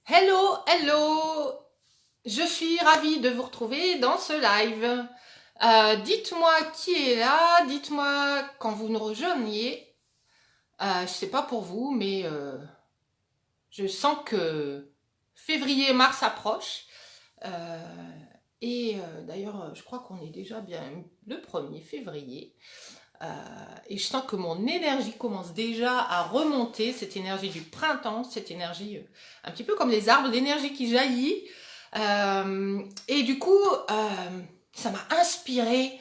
Hello, hello! Je suis ravie de vous retrouver dans ce live. Dites-moi qui est là, dites-moi quand vous nous rejoigniez. Je sais pas pour vous, mais je sens que février-mars approche. D'ailleurs, je crois qu'on est déjà bien le 1er février. Et je sens que mon énergie commence déjà à remonter, cette énergie du printemps, cette énergie un petit peu comme les arbres, l'énergie qui jaillit. Et du coup, ça m'a inspiré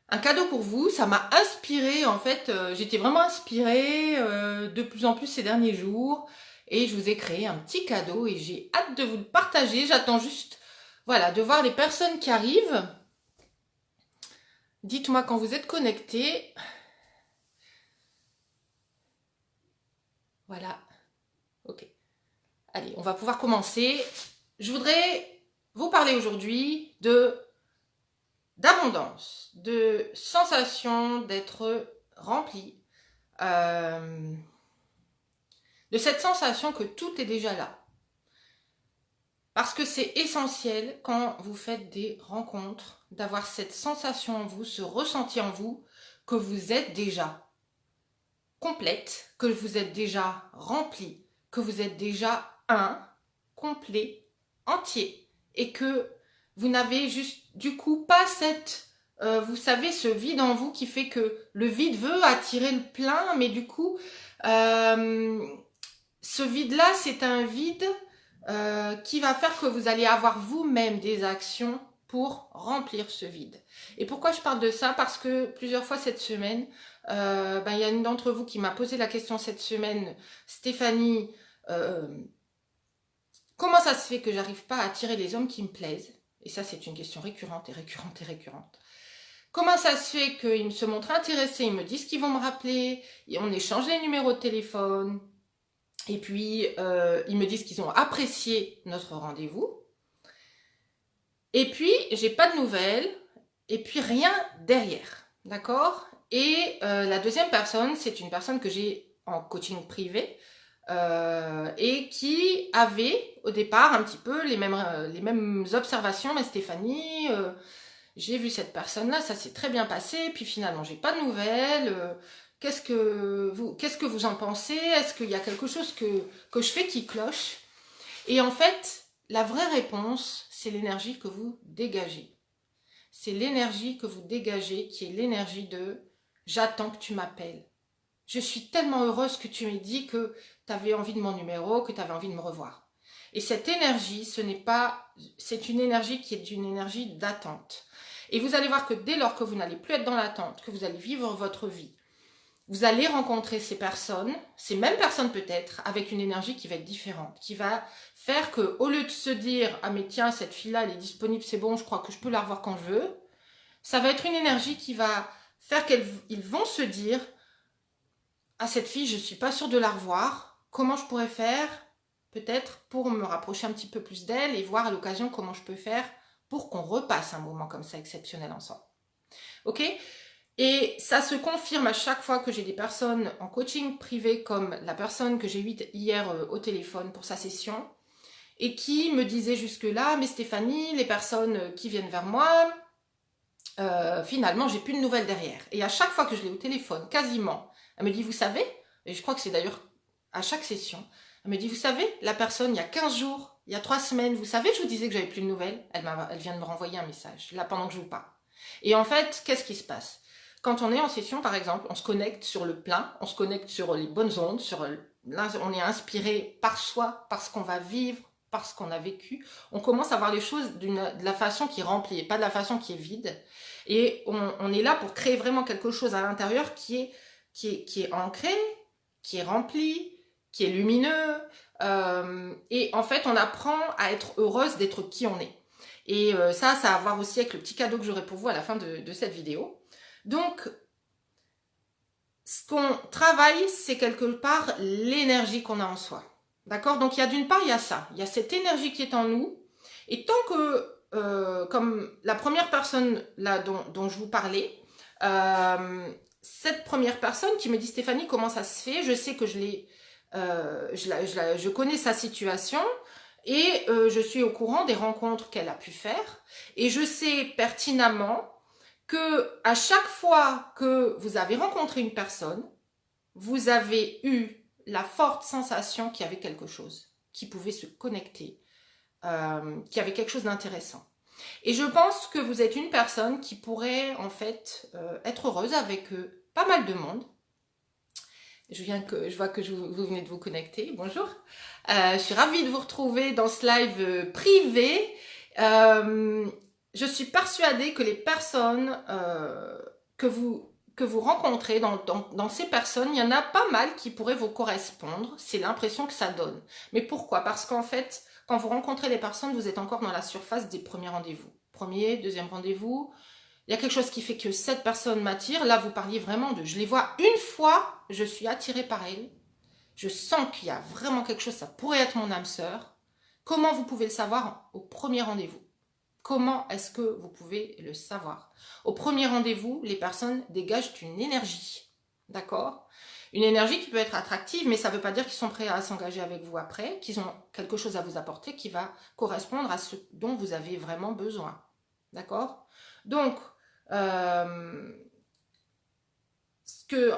un cadeau pour vous. Ça m'a inspiré, en fait, j'étais vraiment inspirée de plus en plus ces derniers jours. Et je vous ai créé un petit cadeau et j'ai hâte de vous le partager. J'attends juste, voilà, de voir les personnes qui arrivent. Dites-moi quand vous êtes connectés. Voilà, ok. Allez, on va pouvoir commencer. Je voudrais vous parler aujourd'hui d'abondance, de sensation d'être rempli, de cette sensation que tout est déjà là. Parce que c'est essentiel quand vous faites des rencontres, d'avoir cette sensation en vous, ce ressenti en vous, que vous êtes déjà complète, que vous êtes déjà rempli, que vous êtes déjà complet, entier, et que vous n'avez juste du coup pas cette, vous savez, ce vide en vous qui fait que le vide veut attirer le plein, mais du coup, ce vide-là, c'est un vide qui va faire que vous allez avoir vous-même des actions pour remplir ce vide. Et pourquoi je parle de ça? Parce que plusieurs fois cette semaine, il y a une d'entre vous qui m'a posé la question cette semaine, Stéphanie, comment ça se fait que j'arrive pas à attirer les hommes qui me plaisent? Et ça, c'est une question récurrente et récurrente et récurrente. Comment ça se fait qu'ils se montrent intéressés, ils me disent qu'ils vont me rappeler, et on échange les numéros de téléphone, et puis ils me disent qu'ils ont apprécié notre rendez-vous, et puis j'ai pas de nouvelles, et puis rien derrière, d'accord? Et la deuxième personne, c'est une personne que j'ai en coaching privé, et qui avait au départ un petit peu les mêmes observations, mais Stéphanie, j'ai vu cette personne-là, ça s'est très bien passé, puis finalement j'ai pas de nouvelles. Qu'est-ce que vous en pensez? Est-ce qu'il y a quelque chose que je fais qui cloche? Et en fait, la vraie réponse, c'est l'énergie que vous dégagez. C'est l'énergie que vous dégagez qui est l'énergie de j'attends que tu m'appelles. Je suis tellement heureuse que tu m'aies dit que tu avais envie de mon numéro, que tu avais envie de me revoir. Et cette énergie, c'est une énergie qui est une énergie d'attente. Et vous allez voir que dès lors que vous n'allez plus être dans l'attente, que vous allez vivre votre vie, vous allez rencontrer ces personnes, ces mêmes personnes peut-être, avec une énergie qui va être différente, qui va faire que, au lieu de se dire ah mais tiens cette fille-là elle est disponible, c'est bon, je crois que je peux la revoir quand je veux, ça va être une énergie qui va faire qu'ils vont se dire ah cette fille je suis pas sûre de la revoir, comment je pourrais faire peut-être pour me rapprocher un petit peu plus d'elle et voir à l'occasion comment je peux faire pour qu'on repasse un moment comme ça exceptionnel ensemble. Ok? Et ça se confirme à chaque fois que j'ai des personnes en coaching privé, comme la personne que j'ai eue hier au téléphone pour sa session, et qui me disait jusque-là, mais Stéphanie, les personnes qui viennent vers moi, finalement, j'ai plus de nouvelles derrière. Et à chaque fois que je l'ai au téléphone, quasiment, elle me dit, vous savez, et je crois que c'est d'ailleurs à chaque session, elle me dit, vous savez, la personne, il y a 15 jours, il y a 3 semaines, vous savez, je vous disais que j'avais plus de nouvelles, elle vient de me renvoyer un message, là, pendant que je vous parle. Et en fait, qu'est-ce qui se passe? Quand on est en session, par exemple, on se connecte sur le plein, on se connecte sur les bonnes ondes, là, on est inspiré par soi, par ce qu'on va vivre, par ce qu'on a vécu. On commence à voir les choses de la façon qui est remplie et pas de la façon qui est vide. Et on est là pour créer vraiment quelque chose à l'intérieur qui est ancré, qui est rempli, qui est lumineux. Et en fait, on apprend à être heureuse d'être qui on est. Et ça a à voir aussi avec le petit cadeau que j'aurai pour vous à la fin de cette vidéo. Donc, ce qu'on travaille, c'est quelque part l'énergie qu'on a en soi. D'accord? Donc, d'une part, il y a ça. Il y a cette énergie qui est en nous. Et tant que, comme la première personne là dont je vous parlais, cette première personne qui me dit Stéphanie, comment ça se fait? Je sais que je connais sa situation. Et je suis au courant des rencontres qu'elle a pu faire. Et je sais pertinemment que à chaque fois que vous avez rencontré une personne, vous avez eu la forte sensation qu'il y avait quelque chose, qui pouvait se connecter, qu'il y avait quelque chose d'intéressant. Et je pense que vous êtes une personne qui pourrait en fait être heureuse avec pas mal de monde. Je vois que vous venez de vous connecter. Bonjour. Je suis ravie de vous retrouver dans ce live privé. Je suis persuadée que les personnes que vous rencontrez, dans ces personnes, il y en a pas mal qui pourraient vous correspondre. C'est l'impression que ça donne. Mais pourquoi? Parce qu'en fait, quand vous rencontrez les personnes, vous êtes encore dans la surface des premiers rendez-vous. Premier, deuxième rendez-vous. Il y a quelque chose qui fait que cette personne m'attire. Là, vous parliez vraiment de... Je les vois une fois, je suis attirée par elle. Je sens qu'il y a vraiment quelque chose, ça pourrait être mon âme sœur. Comment vous pouvez le savoir au premier rendez-vous? Comment est-ce que vous pouvez le savoir? Au premier rendez-vous, les personnes dégagent une énergie. D'accord? Une énergie qui peut être attractive, mais ça ne veut pas dire qu'ils sont prêts à s'engager avec vous après, qu'ils ont quelque chose à vous apporter qui va correspondre à ce dont vous avez vraiment besoin. D'accord? Donc,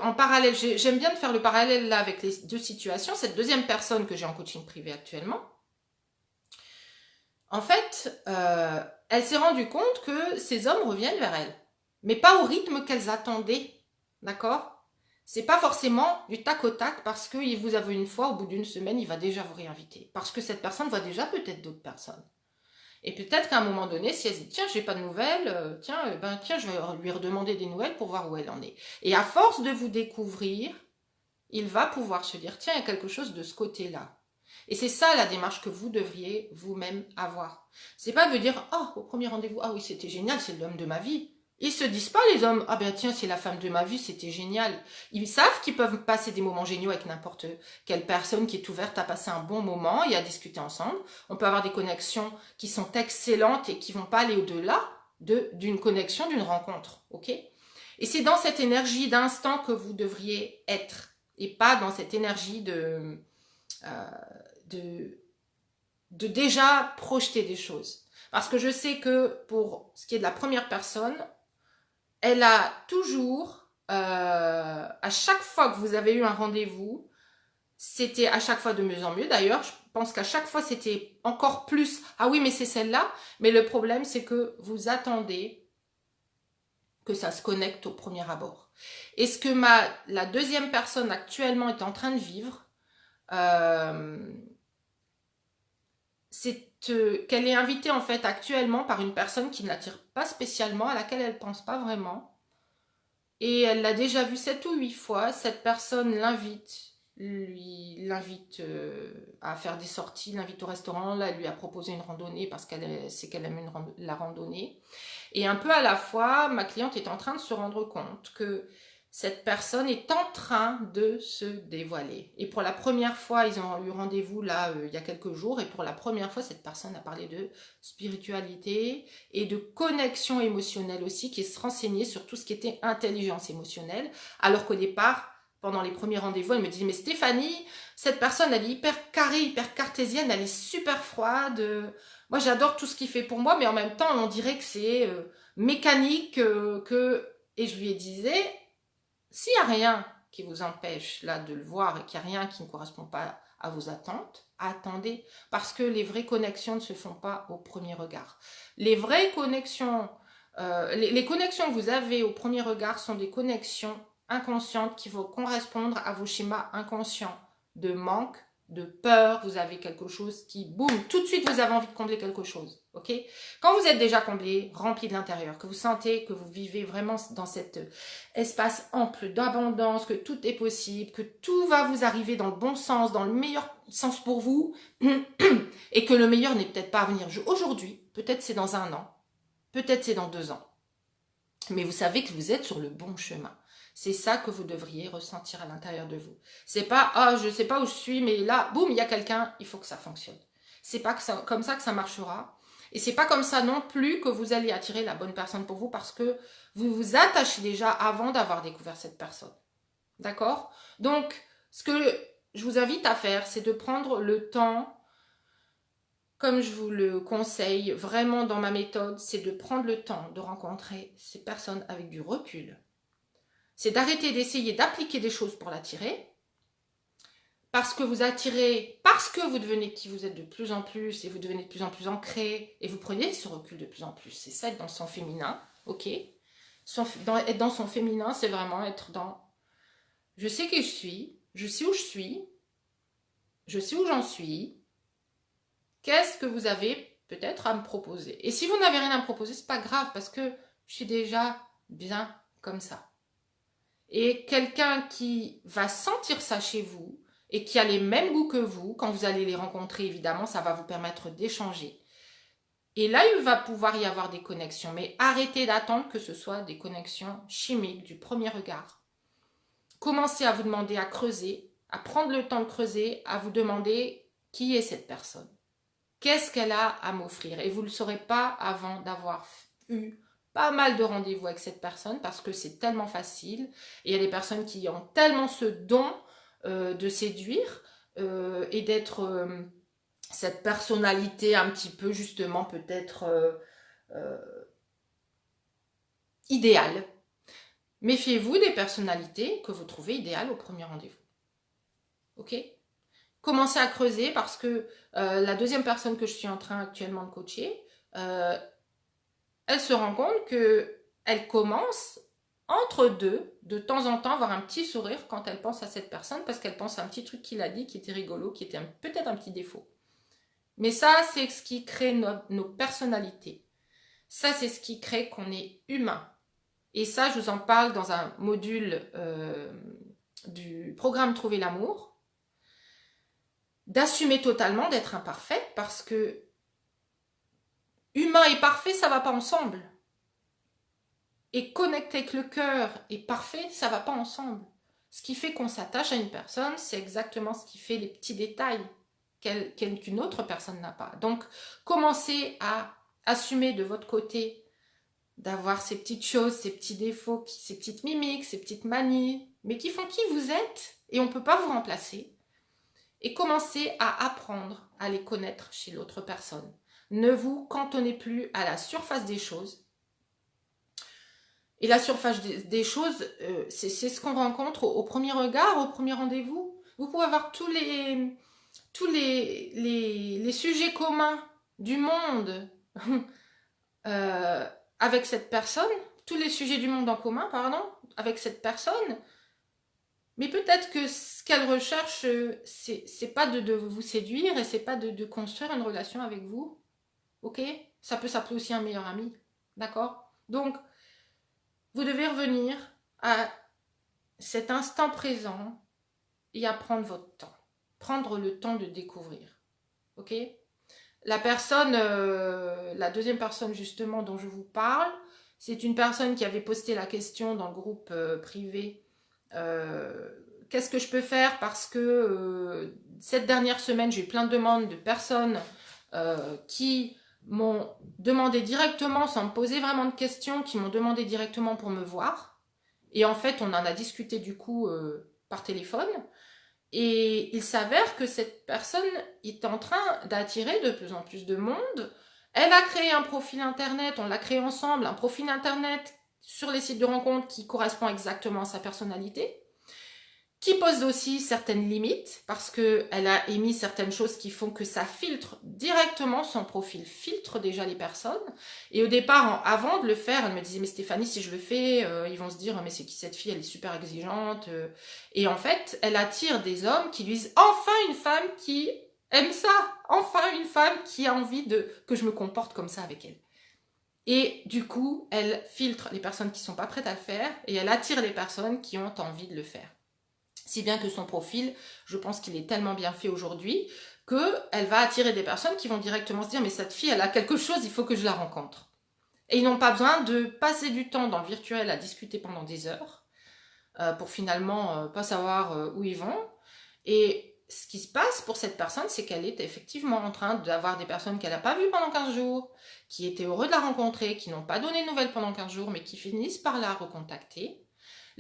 en parallèle, j'aime bien de faire le parallèle là avec les deux situations. Cette deuxième personne que j'ai en coaching privé actuellement, en fait, elle s'est rendue compte que ces hommes reviennent vers elle, mais pas au rythme qu'elles attendaient, d'accord? C'est pas forcément du tac au tac parce qu'il vous a vu une fois, au bout d'une semaine, il va déjà vous réinviter. Parce que cette personne voit déjà peut-être d'autres personnes. Et peut-être qu'à un moment donné, si elle se dit, tiens, j'ai pas de nouvelles, tiens, je vais lui redemander des nouvelles pour voir où elle en est. Et à force de vous découvrir, il va pouvoir se dire, tiens, il y a quelque chose de ce côté-là. Et c'est ça la démarche que vous devriez vous-même avoir. C'est pas de dire, oh, au premier rendez-vous, ah oui, c'était génial, c'est l'homme de ma vie. Ils se disent pas, les hommes, ah ben tiens, c'est la femme de ma vie, c'était génial. Ils savent qu'ils peuvent passer des moments géniaux avec n'importe quelle personne qui est ouverte à passer un bon moment et à discuter ensemble. On peut avoir des connexions qui sont excellentes et qui vont pas aller au-delà d'une connexion, d'une rencontre, ok? Et c'est dans cette énergie d'instant que vous devriez être et pas dans cette énergie de déjà projeter des choses. Parce que je sais que pour ce qui est de la première personne, elle a toujours, à chaque fois que vous avez eu un rendez-vous, c'était à chaque fois de mieux en mieux. D'ailleurs, je pense qu'à chaque fois, c'était encore plus. Ah oui, mais c'est celle-là. Mais le problème, c'est que vous attendez que ça se connecte au premier abord. Et ce que la deuxième personne actuellement est en train de vivre, c'est qu'elle est invitée en fait actuellement par une personne qui ne l'attire pas spécialement, à laquelle elle ne pense pas vraiment. Et elle l'a déjà vu 7 ou 8 fois. Cette personne l'invite à faire des sorties, l'invite au restaurant. Là, elle lui a proposé une randonnée parce qu'elle sait qu'elle aime la randonnée. Et un peu à la fois, ma cliente est en train de se rendre compte que cette personne est en train de se dévoiler. Et pour la première fois, ils ont eu rendez-vous là il y a quelques jours. Et pour la première fois, cette personne a parlé de spiritualité et de connexion émotionnelle aussi, qui se renseignait sur tout ce qui était intelligence émotionnelle. Alors qu'au départ, pendant les premiers rendez-vous, elle me disait, mais Stéphanie, cette personne, elle est hyper carrée, hyper cartésienne, elle est super froide. Moi, j'adore tout ce qu'il fait pour moi, mais en même temps, on dirait que c'est mécanique. Et je lui disais, s'il n'y a rien qui vous empêche là de le voir et qu'il n'y a rien qui ne correspond pas à vos attentes, attendez. Parce que les vraies connexions ne se font pas au premier regard. Les vraies connexions, les connexions que vous avez au premier regard sont des connexions inconscientes qui vont correspondre à vos schémas inconscients de manque, de peur. Vous avez quelque chose qui, boum, tout de suite vous avez envie de combler quelque chose. Ok? Quand vous êtes déjà comblé, rempli de l'intérieur, que vous sentez que vous vivez vraiment dans cet espace ample d'abondance, que tout est possible, que tout va vous arriver dans le bon sens, dans le meilleur sens pour vous, et que le meilleur n'est peut-être pas à venir aujourd'hui, peut-être c'est dans 1 an, peut-être c'est dans 2 ans. Mais vous savez que vous êtes sur le bon chemin. C'est ça que vous devriez ressentir à l'intérieur de vous. C'est pas, ah, je sais pas où je suis, mais là, boum, il y a quelqu'un, il faut que ça fonctionne. C'est pas comme ça que ça marchera. Et c'est pas comme ça non plus que vous allez attirer la bonne personne pour vous parce que vous vous attachez déjà avant d'avoir découvert cette personne. D'accord? Donc, ce que je vous invite à faire, c'est de prendre le temps comme je vous le conseille vraiment dans ma méthode, c'est de prendre le temps de rencontrer ces personnes avec du recul. C'est d'arrêter d'essayer d'appliquer des choses pour l'attirer. Parce que vous attirez, parce que vous devenez qui vous êtes de plus en plus, et vous devenez de plus en plus ancré, et vous prenez ce recul de plus en plus. C'est ça, être dans son féminin, ok? Être dans son féminin, c'est vraiment être dans « je sais qui je sais où je suis, je sais où j'en suis, qu'est-ce que vous avez peut-être à me proposer ?» Et si vous n'avez rien à me proposer, c'est pas grave, parce que je suis déjà bien comme ça. Et quelqu'un qui va sentir ça chez vous, et qui a les mêmes goûts que vous, quand vous allez les rencontrer, évidemment, ça va vous permettre d'échanger. Et là, il va pouvoir y avoir des connexions, mais arrêtez d'attendre que ce soit des connexions chimiques du premier regard. Commencez à vous demander à creuser, à prendre le temps de creuser, à vous demander qui est cette personne. Qu'est-ce qu'elle a à m'offrir? Et vous ne le saurez pas avant d'avoir eu pas mal de rendez-vous avec cette personne, parce que c'est tellement facile. Et il y a des personnes qui ont tellement ce don de séduire et d'être cette personnalité un petit peu justement peut-être idéale. Méfiez-vous des personnalités que vous trouvez idéales au premier rendez-vous. Ok? Commencez à creuser, parce que la deuxième personne que je suis en train actuellement de coacher, elle se rend compte qu'elle commence entre deux, de temps en temps, avoir un petit sourire quand elle pense à cette personne, parce qu'elle pense à un petit truc qu'il a dit qui était rigolo, qui était peut-être un petit défaut. Mais ça, c'est ce qui crée nos personnalités. Ça, c'est ce qui crée qu'on est humain. Et ça, je vous en parle dans un module du programme Trouver l'amour. D'assumer totalement d'être imparfaite, parce que humain et parfait, ça ne va pas ensemble. Et connecter avec le cœur et parfait, ça ne va pas ensemble. Ce qui fait qu'on s'attache à une personne, c'est exactement ce qui fait les petits détails qu'une autre personne n'a pas. Donc, commencez à assumer de votre côté d'avoir ces petites choses, ces petits défauts, ces petites mimiques, ces petites manies, mais qui font qui vous êtes, et on ne peut pas vous remplacer. Et commencez à apprendre à les connaître chez l'autre personne. Ne vous cantonnez plus à la surface des choses. Et la surface des choses, c'est ce qu'on rencontre au premier regard, au premier rendez-vous. Vous pouvez avoir tous les sujets communs du monde avec cette personne, tous les sujets du monde en commun, pardon, avec cette personne. Mais peut-être que ce qu'elle recherche, c'est pas de vous séduire, et c'est pas de construire une relation avec vous. Ok? Ça peut s'appeler aussi un meilleur ami. D'accord? Donc, vous devez revenir à cet instant présent et à prendre votre temps. Prendre le temps de découvrir. Ok? La personne, la deuxième personne justement dont je vous parle, c'est une personne qui avait posté la question dans le groupe privé. Qu'est-ce que je peux faire, parce que cette dernière semaine, j'ai eu plein de demandes de personnes qui m'ont demandé directement, sans me poser vraiment de questions, qui m'ont demandé directement pour me voir. Et en fait, on en a discuté du coup par téléphone. Et il s'avère que cette personne est en train d'attirer de plus en plus de monde. Elle a créé un profil internet, on l'a créé ensemble, un profil internet sur les sites de rencontres qui correspond exactement à sa personnalité, qui pose aussi certaines limites, parce qu'elle a émis certaines choses qui font que ça filtre directement, son profil filtre déjà les personnes. Et au départ, avant de le faire, elle me disait « mais Stéphanie, si je le fais, ils vont se dire « mais c'est qui cette fille, elle est super exigeante ». Et en fait, elle attire des hommes qui lui disent « enfin une femme qui aime ça, enfin une femme qui a envie que je me comporte comme ça avec elle ». Et du coup, elle filtre les personnes qui ne sont pas prêtes à le faire, et elle attire les personnes qui ont envie de le faire. Si bien que son profil, je pense qu'il est tellement bien fait aujourd'hui qu'elle va attirer des personnes qui vont directement se dire « mais cette fille, elle a quelque chose, il faut que je la rencontre ». Et ils n'ont pas besoin de passer du temps dans le virtuel à discuter pendant des heures pour finalement pas savoir où ils vont. Et ce qui se passe pour cette personne, c'est qu'elle est effectivement en train d'avoir des personnes qu'elle n'a pas vues pendant 15 jours, qui étaient heureux de la rencontrer, qui n'ont pas donné de nouvelles pendant 15 jours, mais qui finissent par la recontacter.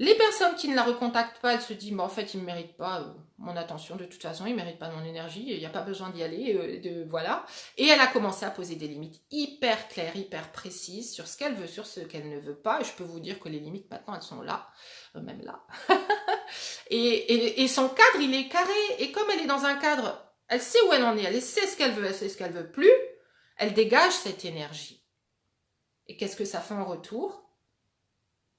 Les personnes qui ne la recontactent pas, elles se disent, en fait, il ne mérite pas mon attention, de toute façon, il ne mérite pas mon énergie, il n'y a pas besoin d'y aller, voilà. Et elle a commencé à poser des limites hyper claires, hyper précises sur ce qu'elle veut, sur ce qu'elle ne veut pas. Et je peux vous dire que les limites, maintenant, elles sont là, même là. et son cadre, il est carré. Et comme elle est dans un cadre, elle sait où elle en est, elle sait ce qu'elle veut, elle sait ce qu'elle veut plus, elle dégage cette énergie. Et qu'est-ce que ça fait en retour?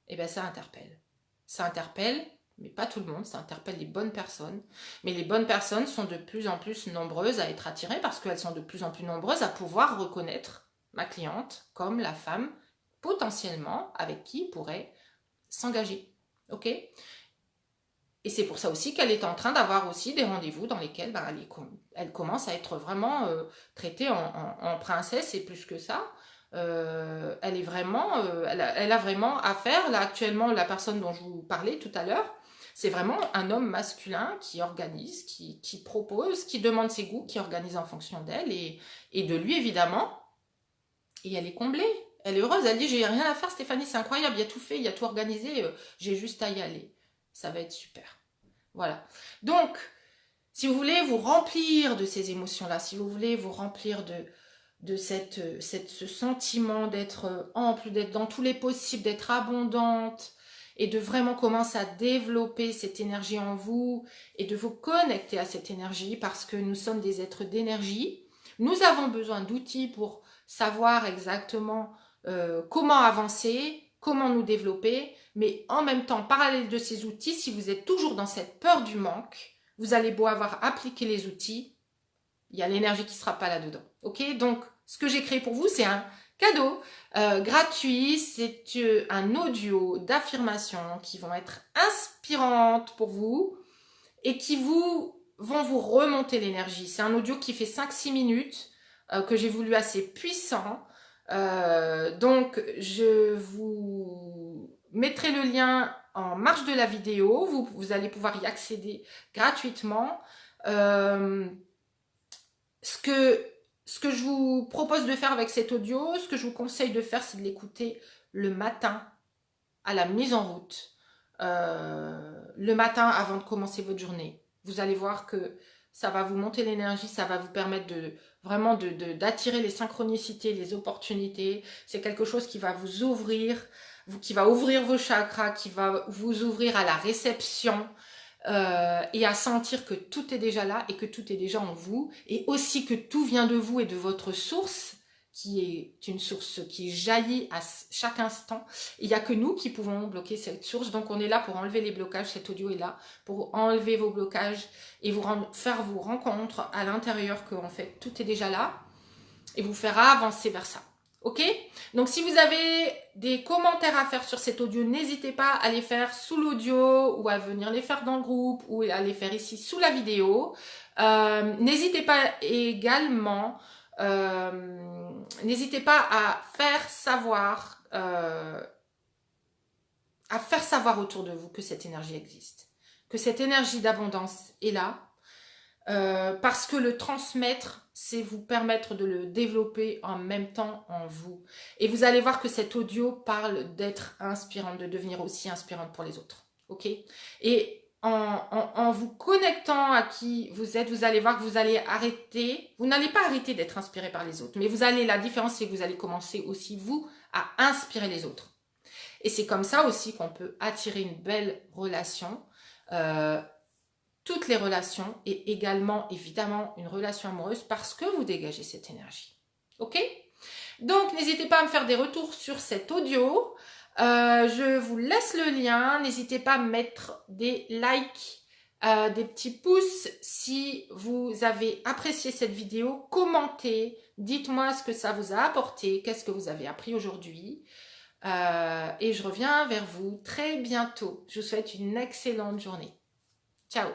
Eh bien, ça interpelle. Ça interpelle, mais pas tout le monde, ça interpelle les bonnes personnes. Mais les bonnes personnes sont de plus en plus nombreuses à être attirées parce qu'elles sont de plus en plus nombreuses à pouvoir reconnaître ma cliente comme la femme potentiellement avec qui pourrait s'engager. Ok? Et c'est pour ça aussi qu'elle est en train d'avoir aussi des rendez-vous dans lesquels elle commence à être vraiment traitée en princesse et plus que ça. Elle est vraiment, elle a vraiment affaire, là actuellement la personne dont je vous parlais tout à l'heure, c'est vraiment un homme masculin qui organise, qui propose, qui demande ses goûts, qui organise en fonction d'elle et de lui évidemment, et elle est comblée, elle est heureuse, elle dit j'ai rien à faire Stéphanie, c'est incroyable, il y a tout fait, il y a tout organisé, j'ai juste à y aller, ça va être super. Voilà, donc si vous voulez vous remplir de ces émotions-là, si vous voulez vous remplir de ce sentiment d'être ample, d'être dans tous les possibles, d'être abondante et de vraiment commencer à développer cette énergie en vous et de vous connecter à cette énergie parce que nous sommes des êtres d'énergie. Nous avons besoin d'outils pour savoir exactement comment avancer, comment nous développer, mais en même temps, parallèle de ces outils, si vous êtes toujours dans cette peur du manque, vous allez beau avoir appliqué les outils, il y a l'énergie qui ne sera pas là-dedans. Ok? Donc, ce que j'ai créé pour vous, c'est un cadeau gratuit. C'est un audio d'affirmations qui vont être inspirantes pour vous et qui vont vous remonter l'énergie. C'est un audio qui fait 5-6 minutes que j'ai voulu assez puissant. Donc, je vous mettrai le lien en marge de la vidéo. Vous allez pouvoir y accéder gratuitement. Ce que je vous propose de faire avec cet audio, ce que je vous conseille de faire, c'est de l'écouter le matin à la mise en route. Le matin avant de commencer votre journée. Vous allez voir que ça va vous monter l'énergie, ça va vous permettre vraiment d'attirer les synchronicités, les opportunités. C'est quelque chose qui va vous ouvrir, qui va ouvrir vos chakras, qui va vous ouvrir à la réception. Et à sentir que tout est déjà là et que tout est déjà en vous et aussi que tout vient de vous et de votre source qui est une source qui jaillit à chaque instant. Il n'y a que nous qui pouvons bloquer cette source, donc on est là pour enlever les blocages, cet audio est là pour enlever vos blocages et faire vos rencontres à l'intérieur que en fait tout est déjà là et vous faire avancer vers ça. Ok? Donc, si vous avez des commentaires à faire sur cet audio, n'hésitez pas à les faire sous l'audio ou à venir les faire dans le groupe ou à les faire ici sous la vidéo. N'hésitez pas également, n'hésitez pas à faire savoir autour de vous que cette énergie existe, que cette énergie d'abondance est là, parce que le transmettre, c'est vous permettre de le développer en même temps en vous. Et vous allez voir que cet audio parle d'être inspirante, de devenir aussi inspirante pour les autres. Ok? Et en vous connectant à qui vous êtes, vous allez voir que vous allez arrêter, vous n'allez pas arrêter d'être inspiré par les autres, mais la différence c'est que vous allez commencer aussi vous à inspirer les autres. Et c'est comme ça aussi qu'on peut attirer une belle relation, toutes les relations et également évidemment une relation amoureuse parce que vous dégagez cette énergie. Ok? Donc n'hésitez pas à me faire des retours sur cet audio. Je vous laisse le lien. N'hésitez pas à mettre des likes, des petits pouces si vous avez apprécié cette vidéo. Commentez, dites-moi ce que ça vous a apporté, qu'est-ce que vous avez appris aujourd'hui. Et je reviens vers vous très bientôt. Je vous souhaite une excellente journée. Ciao!